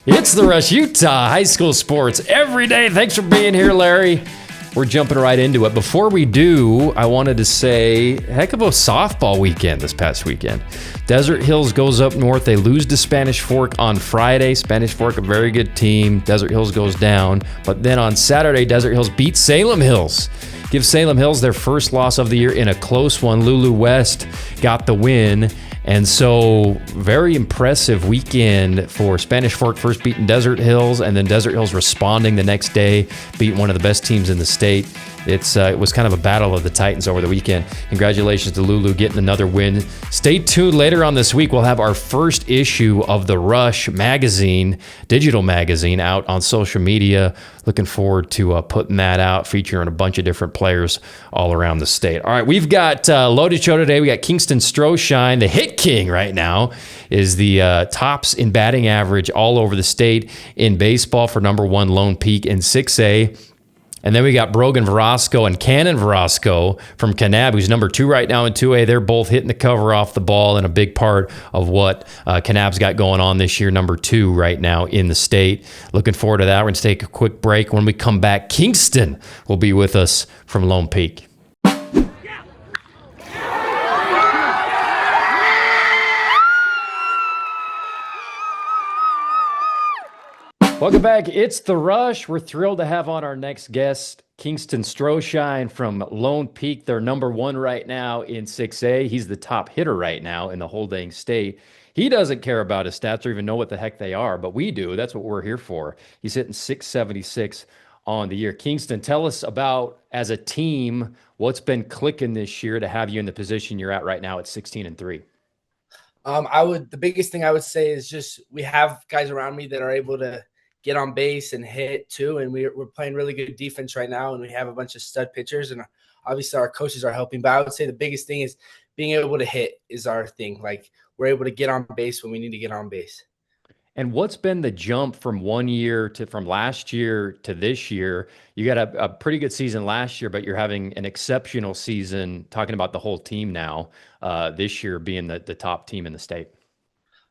It's the Rush Utah High School Sports every day. Thanks for being here, Larry. We're jumping right into it. Before we do, I wanted to say, heck of a softball weekend this past weekend. Desert Hills goes up north. They lose to Spanish Fork on Friday. Spanish Fork, a very good team. Desert Hills goes down. But then on Saturday, Desert Hills beats Salem Hills. Give Salem Hills their first loss of the year in a close one. Lulu West got the win. And so, very impressive weekend for Spanish Fork, first beating Desert Hills, and then Desert Hills responding the next day, beating one of the best teams in the state. It was kind of a battle of the Titans over the weekend. Congratulations to Lulu getting another win. Stay tuned. Later on this week, we'll have our first issue of the Rush magazine, digital magazine, out on social media. Looking forward to putting that out, featuring a bunch of different players all around the state. All right, we've got a loaded show today. We got Kingston Stroshine, the hit king right now, is the tops in batting average all over the state in baseball for number one Lone Peak in 6A. And then we got Brogan and Virostko and Kanon Virostko from Kanab, who's number two right now in 2A. They're both hitting the cover off the ball and a big part of what Kanab's got going on this year, number two right now in the state. Looking forward to that. We're going to take a quick break. When we come back, Kingston will be with us from Lone Peak. Welcome back. It's The Rush. We're thrilled to have on our next guest, Kingston Stroshine from Lone Peak. They're number one right now in 6A. He's the top hitter right now in the whole dang state. He doesn't care about his stats or even know what the heck they are, but we do. That's what we're here for. He's hitting .676 on the year. Kingston, tell us about, as a team, what's been clicking this year to have you in the position you're at right now at 16-3. The biggest thing I would say is just we have guys around me that are able to get on base and hit too. And we're playing really good defense right now. And we have a bunch of stud pitchers, and obviously our coaches are helping. But I would say the biggest thing is being able to hit is our thing. Like, we're able to get on base when we need to get on base. And what's been the jump from from last year to this year? You got a pretty good season last year, but you're having an exceptional season, talking about the whole team now, this year being the top team in the state.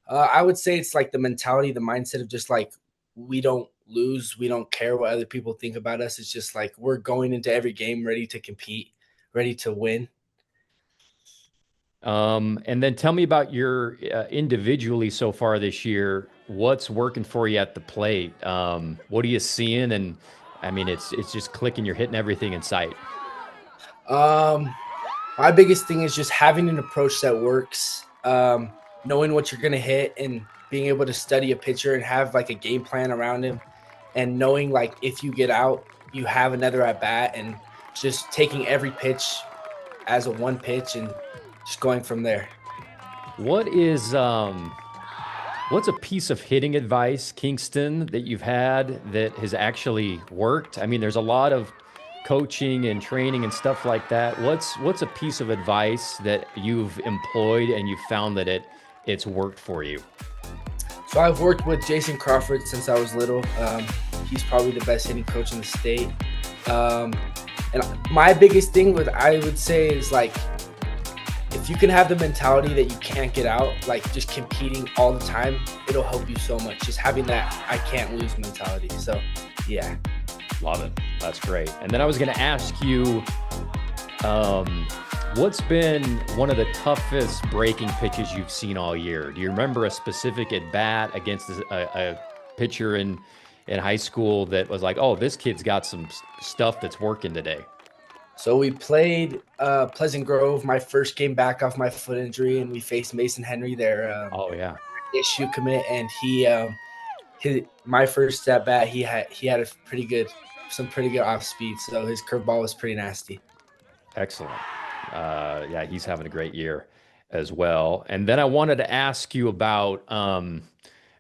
I would say it's like the mentality, the mindset of just like, we don't lose. We don't care what other people think about us. It's just like we're going into every game ready to compete, ready to win. And then tell me about your individually so far this year. What's working for you at the plate? What are you seeing? And I mean, it's just clicking. You're hitting everything in sight. My biggest thing is just having an approach that works, knowing what you're going to hit and being able to study a pitcher and have like a game plan around him, and knowing like if you get out, you have another at bat, and just taking every pitch as a one pitch and just going from there. What's a piece of hitting advice, Kingston, that you've had that has actually worked? I mean, there's a lot of coaching and training and stuff like that. What's a piece of advice that you've employed and you've found that it's worked for you? So I've worked with Jason Crawford since I was little. He's probably the best hitting coach in the state. And my biggest thing I would say is like, if you can have the mentality that you can't get out, like just competing all the time, it'll help you so much. Just having that I can't lose mentality. So, yeah. Love it. That's great. And then I was going to ask you, what's been one of the toughest breaking pitches you've seen all year? Do you remember a specific at bat against a pitcher in high school that was like, oh, this kid's got some stuff that's working today? So we played Pleasant Grove, my first game back off my foot injury, and we faced Mason Henry there. Issue commit, and my first at bat, he had some pretty good off speed, so his curveball was pretty nasty. Excellent. Yeah, he's having a great year as well. And then I wanted to ask you about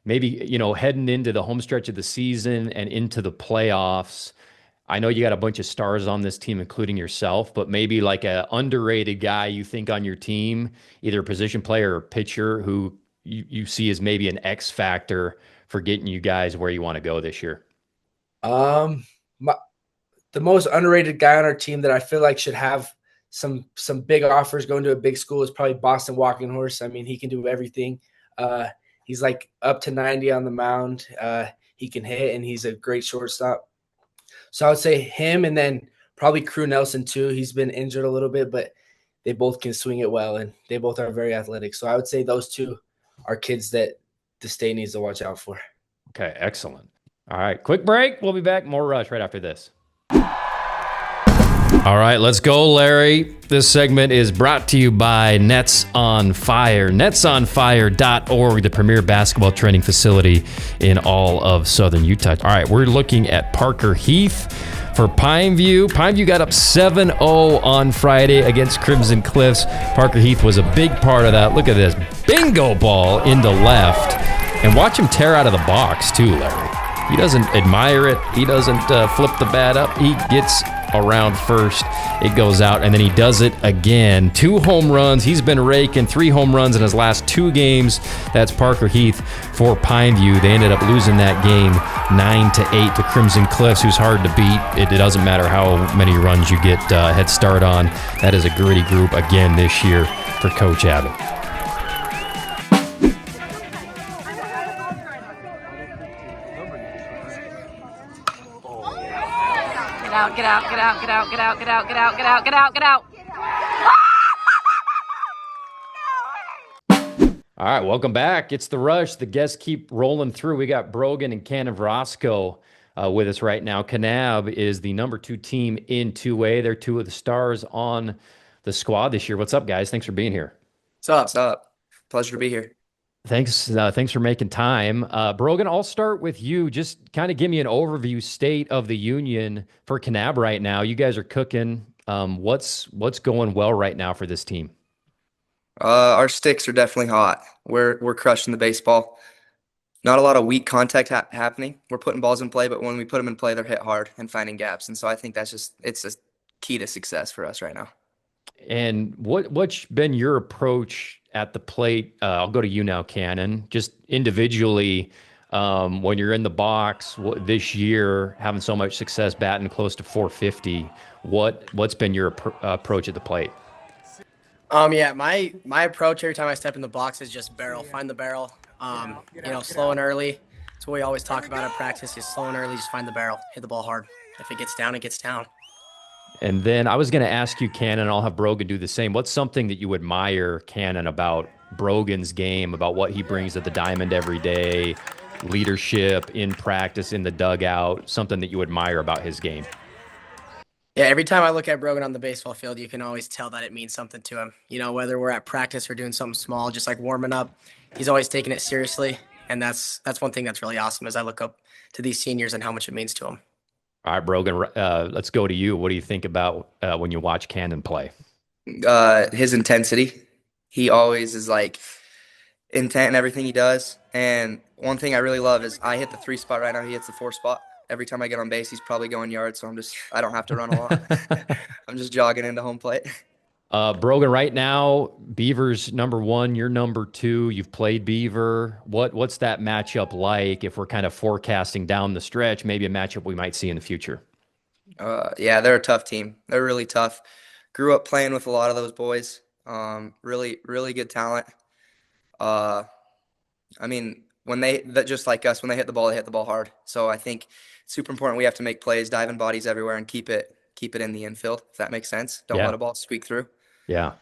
maybe, heading into the home stretch of the season and into the playoffs. I know you got a bunch of stars on this team, including yourself, but maybe like a underrated guy you think on your team, either a position player or pitcher who you see as maybe an X factor for getting you guys where you want to go this year. The most underrated guy on our team that I feel like should have some big offers going to a big school is probably Boston Walking Horse. I mean, he can do everything. He's like up to 90 on the mound. He can hit, and he's a great shortstop. So I would say him, and then probably Crew Nelson too. He's been injured a little bit, but they both can swing it well, and they both are very athletic. So I would say those two are kids that the state needs to watch out for. Okay, excellent. All right, quick break. We'll be back. More Rush right after this. All right, let's go, Larry. This segment is brought to you by Nets on Fire. NetsOnFire.org, the premier basketball training facility in all of southern Utah. All right, we're looking at Parker Heath for Pineview. Pineview got up 7-0 on Friday against Crimson Cliffs. Parker Heath was a big part of that. Look at this bingo ball into left. And watch him tear out of the box, too, Larry. He doesn't admire it. He doesn't flip the bat up. He gets around first. It goes out, and then he does it again. 2 home runs. He's been raking 3 home runs in his last 2 games. That's Parker Heath for Pineview. They ended up losing that game 9-8 to Crimson Cliffs, who's hard to beat. It doesn't matter how many runs you get head start on. That is a gritty group again this year for Coach Abbott. Get out. All right, welcome back. It's the Rush. The guests keep rolling through. We got Brogan and Kanon Virostko with us right now. Kanab is the number 2 team in 2A. They're 2 of the stars on the squad this year. What's up, guys? Thanks for being here. What's up? Pleasure to be here. Thanks for making time. Brogan, I'll start with you. Just kind of give me an overview state of the union for Kanab right now. You guys are cooking. What's going well right now for this team? Our sticks are definitely hot. We're crushing the baseball. Not a lot of weak contact happening. We're putting balls in play, but when we put them in play, they're hit hard and finding gaps. And so I think it's a key to success for us right now. And what's been your approach at the plate? I'll go to you now, Kanon. Just individually, when you're in the box this year, having so much success, batting close to 450. What's been your approach at the plate? Yeah, my approach every time I step in the box is just barrel, find the barrel. Slow and early. That's what we always talk about at practice. Is slow and early, just find the barrel, hit the ball hard. If it gets down, it gets down. And then I was going to ask you, Kanon, and I'll have Brogan do the same. What's something that you admire, Kanon, about Brogan's game, about what he brings to the diamond every day, leadership in practice, in the dugout, something that you admire about his game? Yeah, every time I look at Brogan on the baseball field, you can always tell that it means something to him. You know, whether we're at practice or doing something small, just like warming up, he's always taking it seriously. And that's one thing that's really awesome as I look up to these seniors and how much it means to them. All right, Brogan, let's go to you. What do you think about when you watch Kanon play? His intensity. He always is like intent in everything he does. And one thing I really love is I hit the 3 spot right now. He hits the 4 spot. Every time I get on base, he's probably going yards. So I don't have to run a lot. I'm just jogging into home plate. Brogan, right now, Beaver's number 1, you're number 2. You've played Beaver. What's that matchup like if we're kind of forecasting down the stretch, maybe a matchup we might see in the future? Yeah, they're a tough team. They're really tough. Grew up playing with a lot of those boys. Really, really good talent. Just like us, when they hit the ball, they hit the ball hard. So I think it's super important. We have to make plays, diving bodies everywhere, and keep it in the infield, if that makes sense. Don't let a ball squeak through. Yeah.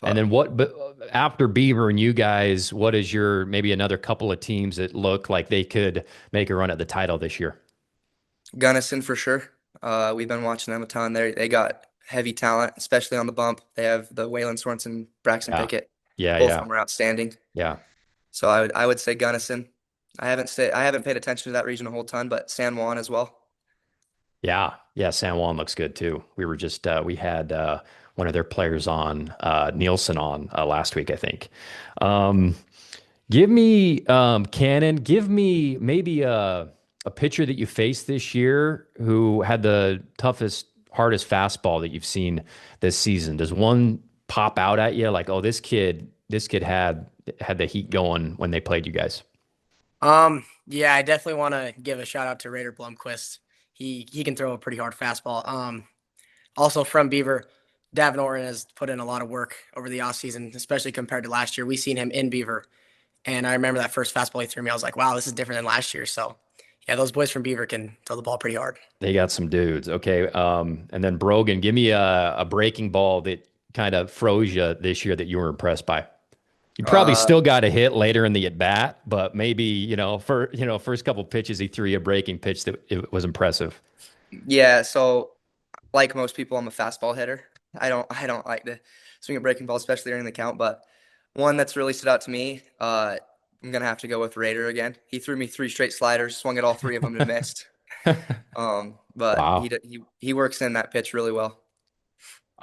And then but after Beaver and you guys, what is your maybe another couple of teams that look like they could make a run at the title this year? Gunnison for sure. We've been watching them a ton. They got heavy talent, especially on the bump. They have the Waylon Sorensen, Braxton Pickett. Yeah, Both of them are outstanding. Yeah. So I would say Gunnison. I haven't paid attention to that region a whole ton, but San Juan as well. Yeah, San Juan looks good too. We were just we had one of their players on, Nielsen, on last week, I think. Give me Kanon. Give me maybe a pitcher that you faced this year who had the toughest, hardest fastball that you've seen this season. Does one pop out at you like, oh, this kid had the heat going when they played you guys? Yeah, I definitely want to give a shout out to Raider Blomquist. He can throw a pretty hard fastball. Also from Beaver, Davin Orton has put in a lot of work over the offseason, especially compared to last year. We've seen him in Beaver, And I remember that first fastball he threw me. I was like, wow, this is different than last year. So, yeah, those boys from Beaver can throw the ball pretty hard. They got some dudes. Okay. And then Brogan, give me a breaking ball that kind of froze you this year that you were impressed by. You probably still got a hit later in the at bat, but maybe, first couple pitches he threw you a breaking pitch that it was impressive. Yeah, so like most people, I'm a fastball hitter. I don't like to swing a breaking ball, especially during the count. But one that's really stood out to me, I'm gonna have to go with Raider again. He threw me 3 straight sliders, swung at all 3 of them and missed. But Wow. he works in that pitch really well.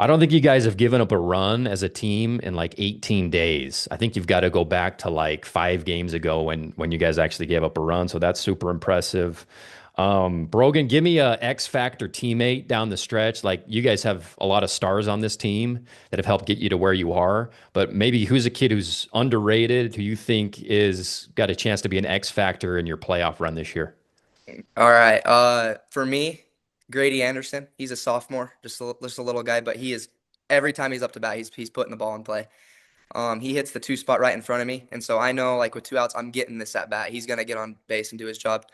I don't think you guys have given up a run as a team in like 18 days. I think you've got to go back to like 5 games ago when you guys actually gave up a run. So that's super impressive. Brogan, give me a X factor teammate down the stretch. Like you guys have a lot of stars on this team that have helped get you to where you are, but maybe who's a kid who's underrated, who you think is got a chance to be an X factor in your playoff run this year? All right. For me, Grady Anderson. He's a sophomore, just a little guy, but he is every time he's up to bat, he's putting the ball in play. He hits the 2 spot right in front of me, and so I know like with 2 outs, I'm getting this at bat. He's gonna get on base and do his job.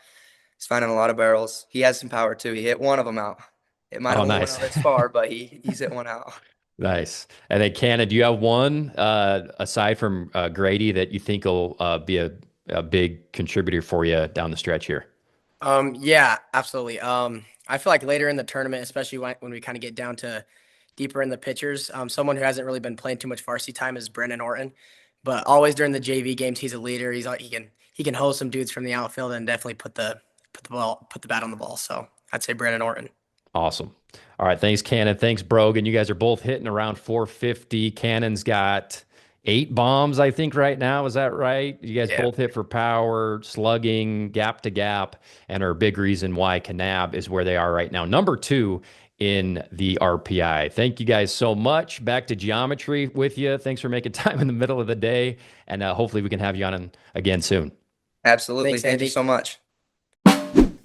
He's finding a lot of barrels. He has some power too. He hit one of them out. It might Oh, only nice. went out as far, but he's hit one out. Nice. And then, Canon, do you have one aside from Grady that you think will be a big contributor for you down the stretch here? Yeah, absolutely. I feel like later in the tournament, especially when we kind of get down to deeper in the pitchers, someone who hasn't really been playing too much varsity time is Brennan Orton. But always during the JV games, he's a leader. He can hose some dudes from the outfield and definitely put the bat on the ball. So I'd say Brennan Orton. Awesome. All right. Thanks, Canon. Thanks, Brogan. You guys are both hitting around 450. Cannon's got 8 bombs, I think, right now. Is that right? You guys both hit for power, slugging, gap to gap, and are a big reason why Kanab is where they are right now. Number 2 in the RPI. Thank you guys so much. Back to geometry with you. Thanks for making time in the middle of the day. And hopefully we can have you on again soon. Absolutely. Thanks, Thank Andy. you so much.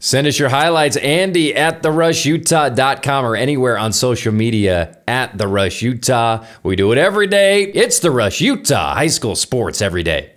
Send us your highlights, Andy at therushutah.com or anywhere on social media at The Rush Utah. We do it every day. It's The Rush Utah, high school sports every day.